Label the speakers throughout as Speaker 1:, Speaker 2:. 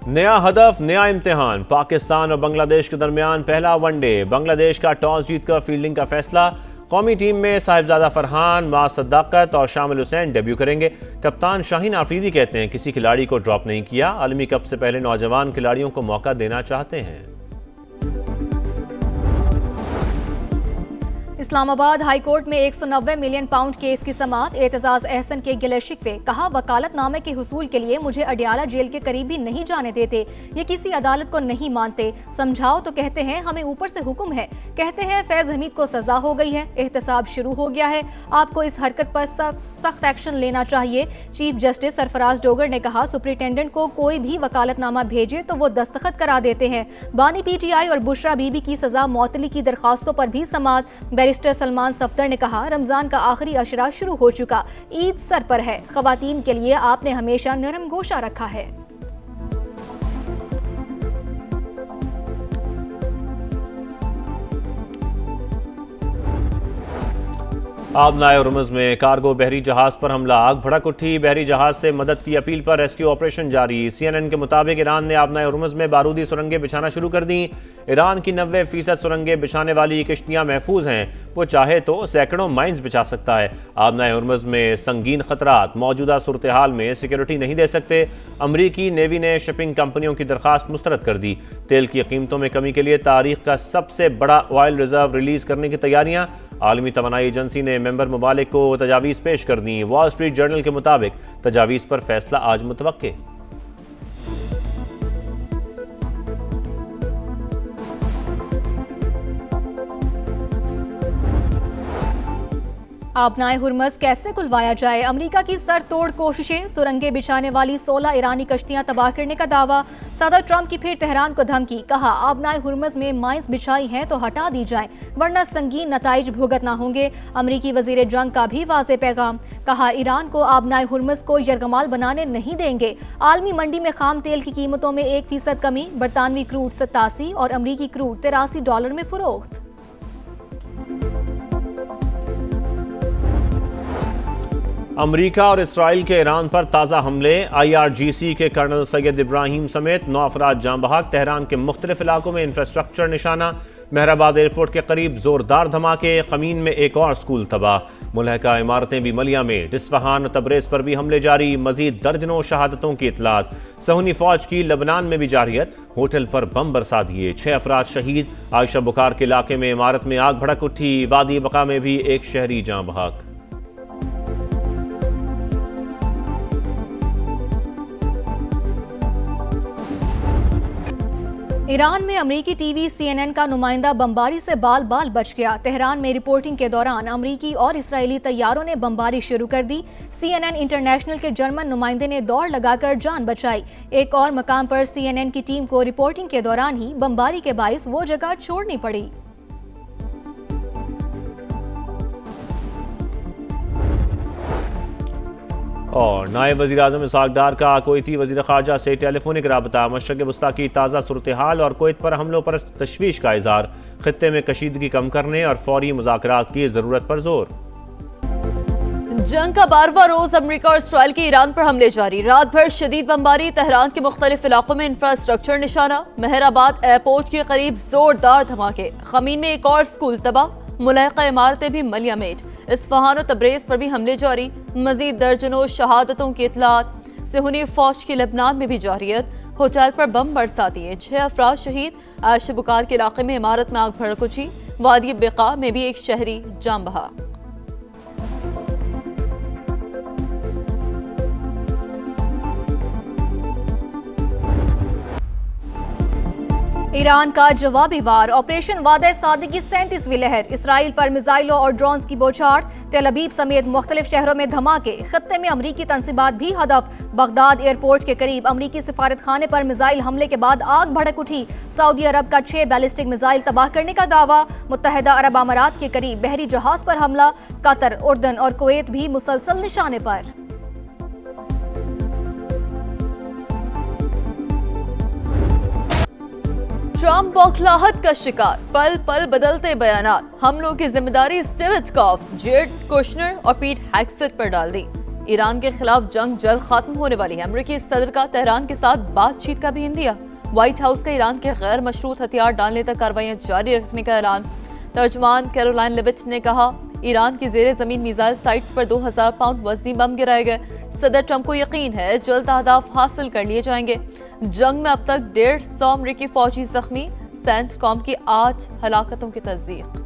Speaker 1: नया हदफ, नया इम्तिहान। पाकिस्तान और बांग्लादेश के दरमियान पहला वनडे। बांग्लादेश का टॉस जीतकर फील्डिंग का फैसला। कौमी टीम में साहिबजादा फरहान, मा सद्दाकत और शामिल हुसैन डेब्यू करेंगे। कप्तान शाहीन आफरीदी कहते हैं किसी खिलाड़ी को ड्रॉप नहीं किया, आलमी कप से पहले नौजवान खिलाड़ियों को मौका देना चाहते हैं।
Speaker 2: इस्लामाबाद हाई कोर्ट में 190 मिलियन पाउंड केस की समाअत। एतजाज अहसन के गिले शिकवे। कहा, वकालतनामे के हुसूल के लिए मुझे अडियाला जेल के करीब भी नहीं जाने देते। ये किसी अदालत को नहीं मानते। समझाओ तो कहते हैं हमें ऊपर से हुक्म है। कहते हैं फैज हमीद को सजा हो गई है, एहतसाब शुरू हो गया है। आपको इस हरकत पर सख्त एक्शन लेना चाहिए। चीफ जस्टिस सरफराज डोगर ने कहा, सुप्रिंटेंडेंट को कोई भी वकालतनामा भेजे तो वो दस्तखत करा देते हैं। बानी पीटीआई और बुशरा बीबी की सजा मौतली की दरखास्तों पर भी समाअत। बैरिस्टर सलमान सफदर ने कहा, रमजान का आखिरी अशरा शुरू हो चुका, ईद सर पर है। खवातीन के लिए आपने हमेशा नरम गोशा रखा है।
Speaker 1: आबनाए हुर्मुज़ में कार्गो बहरी जहाज पर हमला। आग भड़क उठी। बहरी जहाज से मदद की अपील पर रेस्क्यू ऑपरेशन जारी। CNN के मुताबिक ईरान ने आबनाए हुर्मुज़ में बारूदी सुरंगें बिछाना शुरू कर दी। ईरान की 90% सुरंगें बिछाने वाली किश्तियां महफूज हैं। वो चाहे तो सैकड़ों माइंस बिछा सकता है। आबनाए हुर्मुज़ में संगीन खतरात। मौजूदा सूरत हाल में सिक्योरिटी नहीं दे सकते। अमरीकी नेवी ने शिपिंग कंपनियों की दरखास्त मुस्तरद कर दी। तेल की कीमतों में कमी के लिए तारीख का सबसे बड़ा ऑयल रिजर्व रिलीज करने की तैयारियां। आलमी तवानाई एजेंसी ने मेंबर ममालिक को तजावीज़ पेश कर दी। वॉल स्ट्रीट जर्नल के मुताबिक तजावीज़ पर फैसला आज मुतवक्के।
Speaker 2: आबनाए हुर्मुज़ कैसे खुलवाया जाए? अमेरिका की सर तोड़ कोशिशें। सुरंगें बिछाने वाली 16 ईरानी कश्तियां तबाह करने का दावा। सदर ट्रंप की फिर तेहरान को धमकी। कहा, आबनाए हुर्मुज़ में माइंस बिछाई हैं तो हटा दी जाएं, वरना संगीन नताइज भुगतना होंगे। अमरीकी वजीर जंग का भी वाज़े पैगाम। कहा, ईरान को आबनाए हुर्मुज़ को यरगमाल बनाने नहीं देंगे। आलमी मंडी में खाम तेल की कीमतों में 1% कमी। बरतानवी क्रूड 87 और अमरीकी क्रूड $83 में फरोख्त।
Speaker 1: अमरीका और इसराइल के ईरान पर ताज़ा हमले। IRGC के कर्नल सैयद इब्राहिम समेत 9 अफराद जाँ बहक। तेहरान के मुख्तलिफ इलाकों में इंफ्रास्ट्रक्चर निशाना। मेहराबाद एयरपोर्ट के करीब जोरदार धमाके। क़मीन में एक और स्कूल तबाह। मुलहका इमारतें भी मलिया में। इस्फहान और तबरेज़ पर भी हमले जारी। मजीद दर्जनों शहादतों की इतलात। सहूनी फौज की लबनान में भी जारियत। होटल पर बम बरसा दिए। 6 अफराद शहीद। आयशा बुखार के इलाके में इमारत में आग भड़क उठी। वादी बका में भी एक शहरी जाँ बहक।
Speaker 2: ईरान में अमरीकी टीवी CNN का नुमाइंदा बमबारी से बाल बाल बच गया। तेहरान में रिपोर्टिंग के दौरान अमरीकी और इसराइली तैयारों ने बमबारी शुरू कर दी। CNN इंटरनेशनल के जर्मन नुमाइंदे ने दौड़ लगाकर जान बचाई। एक और मकाम पर CNN की टीम को रिपोर्टिंग के दौरान ही बमबारी के बाइस वो जगह छोड़नी पड़ी।
Speaker 1: और नायब वज़ीर आज़म इसहाक डार का कोयती वज़ीर ख़ारजा से टेलीफोनिक राबता। मशरक़ वस्ता की ताज़ा सूरत हाल और कोयत पर हमलों पर तशवीश का इज़हार। ख़ित्ते में कशीदगी कम करने और फौरी मुज़ाकरात की ज़रूरत पर जोर।
Speaker 3: जंग का 12वां रोज अमेरिका और इसराइल के ईरान पर हमले जारी। रात भर शदीद बमबारी। तेहरान के मुख्तलिफ इलाकों में इंफ्रास्ट्रक्चर निशाना। मेहराबाद एयरपोर्ट के करीब जोरदार धमाके। क़मीन में एक और स्कूल तबाह। मुलहका इमारतें भी मलिया मेट। इस्फहान और तबरेज़ पर भी हमले जारी। मजीद दर्जनों शहादतों की इतलात। सहूनी फौज की लबनान में भी जारियत। होटल पर बम बरसा दिए। 6 अफराद शहीद। आयशा बुखार के इलाके में इमारत में आग भड़क उठी। वादी बेका में भी एक शहरी जान बहा।
Speaker 2: ईरान का जवाबी वार। ऑपरेशन वादे सादे की 37वीं लहर। इसराइल पर मिसाइलों और ड्रोन्स की बौछार। तेल अवीव समेत मुख्तलिफ शहरों में धमाके। खत्ते में अमरीकी तंसीबात भी हदफ। बगदाद एयरपोर्ट के करीब अमरीकी सिफारत खाने पर मिसाइल हमले के बाद आग भड़क उठी। सऊदी अरब का 6 बैलिस्टिक मिसाइल तबाह करने का दावा। मुत्तहिदा अरब अमारात के करीब बहरी जहाज पर हमला। कतर, उर्दन और कुवैत भी मुसलसल निशाने पर।
Speaker 3: ट्रंप बौखलाहट का शिकार। पल पल बदलते बयानात। हमलों की जिम्मेदारी स्टीव विटकॉफ, जेरेड कुशनर और पीट हेग्सेट पर डाल दी। ईरान के खिलाफ जंग जल्द खत्म होने वाली है। अमेरिकी सदर का तेहरान के साथ बातचीत का भी इंदिया। व्हाइट हाउस का ईरान के गैर मशरूत हथियार डालने तक कार्रवाइयां जारी रखने का ऐलान। तर्जमान कैरोलाइन लिविट ने कहा, ईरान की जेर जमीन मिसाइल साइट्स पर 2000 पाउंड वजनी बम गिराए गए। सदर ट्रंप को यकीन है जल्द अहदाफ हासिल कर लिए जाएंगे। जंग में अब तक 150 अमरीकी फौजी जख्मी। सेंटकॉम की 8 हलाकतों की तस्दीक।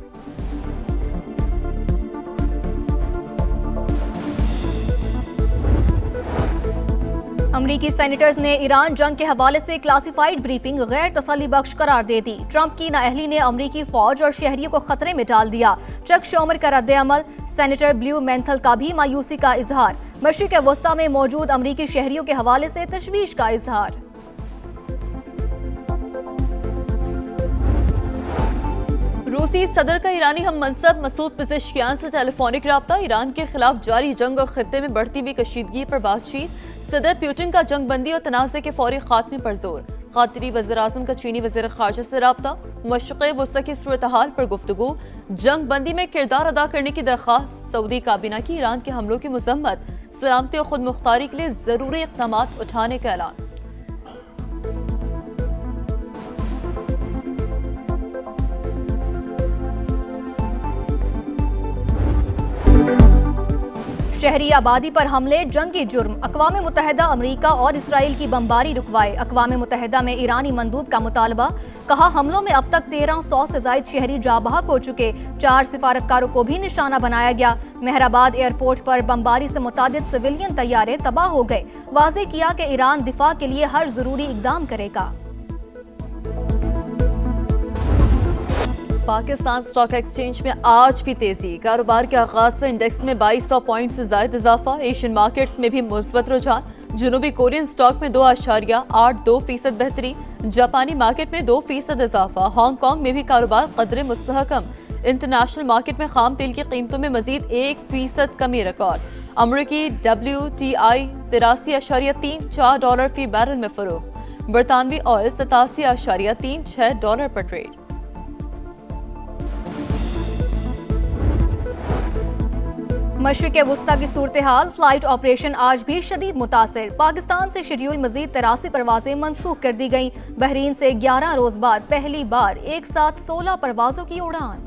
Speaker 2: अमरीकी सेनेटर्स ने ईरान जंग के हवाले से क्लासिफाइड ब्रीफिंग गैर तसल्ली बख्श करार दे दी। ट्रंप की नाअहली ने अमरीकी फौज और शहरियों को खतरे में डाल दिया। चक शोमर का रद्द-ए-अमल। सेनेटर ब्लू मेंथल का भी मायूसी का इजहार। मशरिक वस्ता में मौजूद अमरीकी शहरियों के हवाले से तशवीश का इजहार।
Speaker 3: रूसी सदर का ईरानी हम मनसब मसूद पेज़ेश्कियान से टेलीफोनिक रब्ता। ईरान के खिलाफ जारी जंग और खित्ते में बढ़ती हुई कशीदगी पर बातचीत। सदर पुतिन का जंगबंदी और तनाज़े के फौरी खात्मे पर जोर। क़ातरी वज़ीर-ए-आज़म का चीनी वज़ीर ख़ारजा से रब्ता। मशरिक़ वस्ता की सूरत-ए-हाल पर गुफ्तगू। जंगबंदी में किरदार अदा करने की दरख्वास्त। सऊदी काबीना की ईरान के हमलों की मज़म्मत। सलामती और खुद मुख्तारी के लिए ज़रूरी इक़दाम उठाने का ऐलान।
Speaker 2: शहरी आबादी पर हमले जंगी जुर्म। अक़वाम मुत्तहिदा अमरीका और इसराइल की बमबारी रुकवाए। अक़वाम मुत्तहिदा में ईरानी मंदूब का मुतालबा। कहा, हमलों में अब तक 1300 से ज़ायद शहरी जाँ बहक हो चुके। 4 सिफारतकारों को भी निशाना बनाया गया। मेहराबाद एयरपोर्ट पर बमबारी से मुतादिद सिविलियन तैयारे तबाह हो गए। वाज़े किया कि ईरान दिफा के लिए हर ज़रूरी इक़दाम करेगा।
Speaker 3: पाकिस्तान स्टॉक एक्सचेंज में आज भी तेजी। कारोबार के आगाज पर इंडेक्स में 2200 पॉइंट से ज्यादा इजाफा। एशियन मार्केट्स में भी मुस्बत रुझान। जनूबी कोरियन स्टॉक में 2.82% बेहतरी। जापानी मार्केट में 2% इजाफा। हांगकांग में भी कारोबार कदरे मुस्तहकम। इंटरनेशनल मार्केट में खाम तेल की कीमतों में मजीद 1% कमी रिकॉर्ड। अमरीकी WTI $83.34 फी बैरल में फरोख्त। बरतानवी ऑयल $87.36 पर ट्रेड।
Speaker 2: मशरिक वस्ता की सूरत हाल। फ्लाइट ऑपरेशन आज भी शदीद मुतासिर। पाकिस्तान से शेड्यूल मजीद 83 परवाजें मनसूख कर दी गईं। बहरीन से 11 रोज बाद पहली बार एक साथ 16 परवाजों की उड़ान।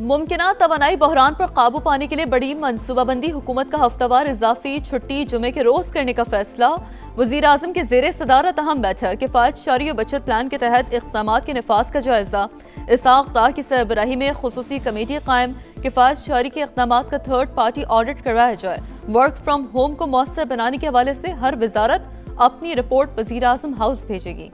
Speaker 3: मुमकिना तवानाई बहरान पर काबू पाने के लिए बड़ी मनसूबाबंदी। हुकूमत का हफ्तावार इजाफी छुट्टी जुमे के रोज करने का फैसला। वजीर आजम के जेर सदारत अहम बैठक। किफायत शारी और बचत प्लान के तहत इक़दाम के नफाज का जायजा। इसाक डार की सरबराही में खुसूसी कमेटी कायम। किफायत शारी के इक़दाम का थर्ड पार्टी ऑडिट करवाया जाए। वर्क फ्राम होम को मौसर बनाने के हवाले से हर वजारत अपनी रिपोर्ट वजीर आजम हाउस भेजेगी।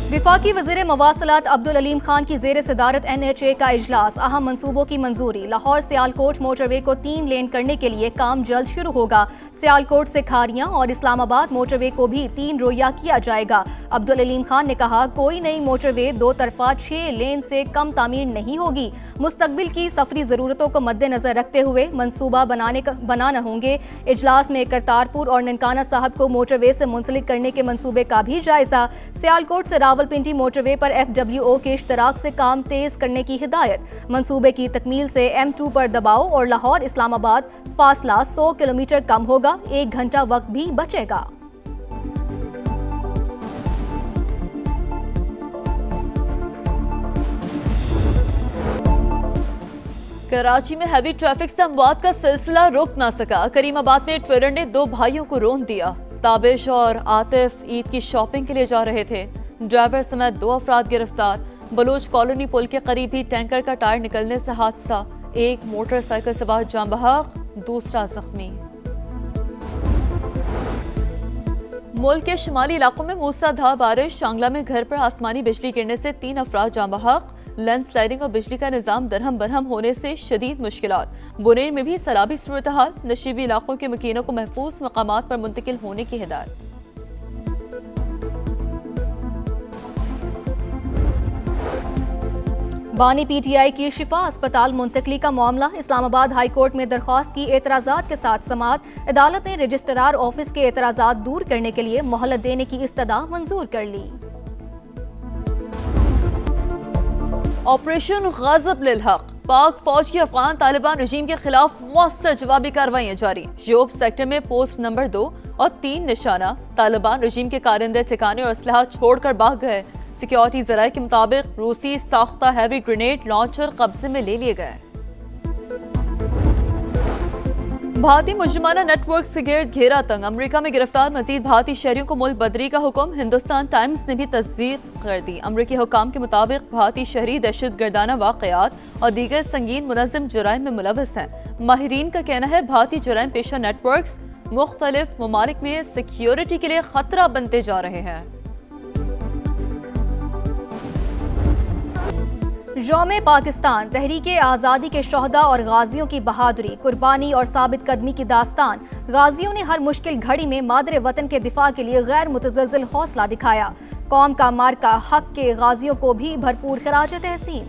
Speaker 2: विफाकी वज़ीर मवासलात अब्दुल अलीम खान की जेर सदारत NHA का इजलास। अहम मंसूबों की मंजूरी। लाहौर सियालकोट मोटरवे को 3 लेन करने के लिए काम जल्द शुरू होगा। सियालकोट से खारियां और इस्लामाबाद मोटरवे को भी 3 रोया किया जाएगा। अब्दुल अलीम खान ने कहा, कोई नई मोटरवे 2 तरफा 6 लेन से कम तामीर नहीं होगी। मुस्तकबिल की सफरी जरूरतों को मद्देनजर रखते हुए मंसूबा बनाना होंगे। इजलास में करतारपुर और ननकाना साहब को मोटरवे से मुंसलिक करने के मंसूबे का भी जायजा। सियालकोट से रावलपिंडी मोटरवे पर FWO के इश्तराक से काम तेज करने की हिदायत। मंसूबे की तकमील से M2 पर दबाव और लाहौर इस्लामाबाद फासला 100 किलोमीटर कम होगा। 1 घंटा वक्त भी बचेगा।
Speaker 3: कराची में हैवी ट्रैफिक से अमवात का सिलसिला रुक ना सका। करीमाबाद में ट्रेलर ने 2 भाइयों को रोन दिया। ताबिश और आतिफ ईद की शॉपिंग के लिए जा रहे थे। ड्राइवर समेत 2 अफराद गिरफ्तार। बलूच कॉलोनी पुल के करीब ही टैंकर का टायर निकलने से हादसा। एक मोटरसाइकिल सवार जाँ बहक, दूसरा जख्मी। मुल्क के शुमाली इलाकों में मूसलाधार बारिश। शांगला में घर पर आसमानी बिजली गिरने से 3 अफराद जाँ बहक। लैंडस्लाइडिंग और बिजली का निजाम दरहम बरहम होने से शदीद मुश्किलात। बुनेर में भी सैलाबी सूरत हाल। नशीबी इलाकों के मकीनों को महफूज मकामात पर मुंतकिल होने की हिदायत।
Speaker 2: बानी PTI की शिफा अस्पताल मुंतकली का मामला। इस्लामाबाद हाई कोर्ट में दरख्वास्त की एतराज़ात के साथ समाअत। अदालत ने रजिस्ट्रार ऑफिस के एतराज़ात दूर करने के लिए मोहलत देने की इस्तदा मंजूर कर ली।
Speaker 3: ऑपरेशन गजब लिल हक, पाक फौज की अफगान तालिबान रजीम के खिलाफ मौसर जवाबी कार्रवाइयां जारी। योब सेक्टर में पोस्ट नंबर 2 और 3 निशाना तालिबान रजीम के कारिंदे ठिकाने और असलहा छोड़कर भाग गए। सिक्योरिटी जराये के मुताबिक रूसी साख्ता हैवी ग्रेनेड लॉन्चर कब्जे में ले लिए गए। भारतीय मुजरिमाना नेटवर्क से गिरद घेरा तंग, अमेरिका में गिरफ्तार मजीद भारतीय शहरियों को मुल्क बदरी का हुक्म। हिंदुस्तान टाइम्स ने भी तस्दीक कर दी। अमेरिकी हुकाम के मुताबिक भारतीय शहरी दहशत गर्दाना वाकयात और दीगर संगीन मुनज़्ज़म जुराइम में मुलव्वस हैं। माहिरीन का कहना है भारतीय जुराइम पेशा नेटवर्क्स मुख्तलिफ ममालिक में सिक्योरिटी के लिए खतरा बनते जा रहे हैं।
Speaker 2: यौम पाकिस्तान, तहरीके आज़ादी के शोहदा और गाजियों की बहादुरी, कुर्बानी और साबित कदमी की दास्तान। गाजियों ने हर मुश्किल घड़ी में मादरे वतन के दिफा के लिए गैर मुतज़लज़ल हौसला दिखाया। कौम का मार्का हक के गाजियों को भी भरपूर खराज तहसीन।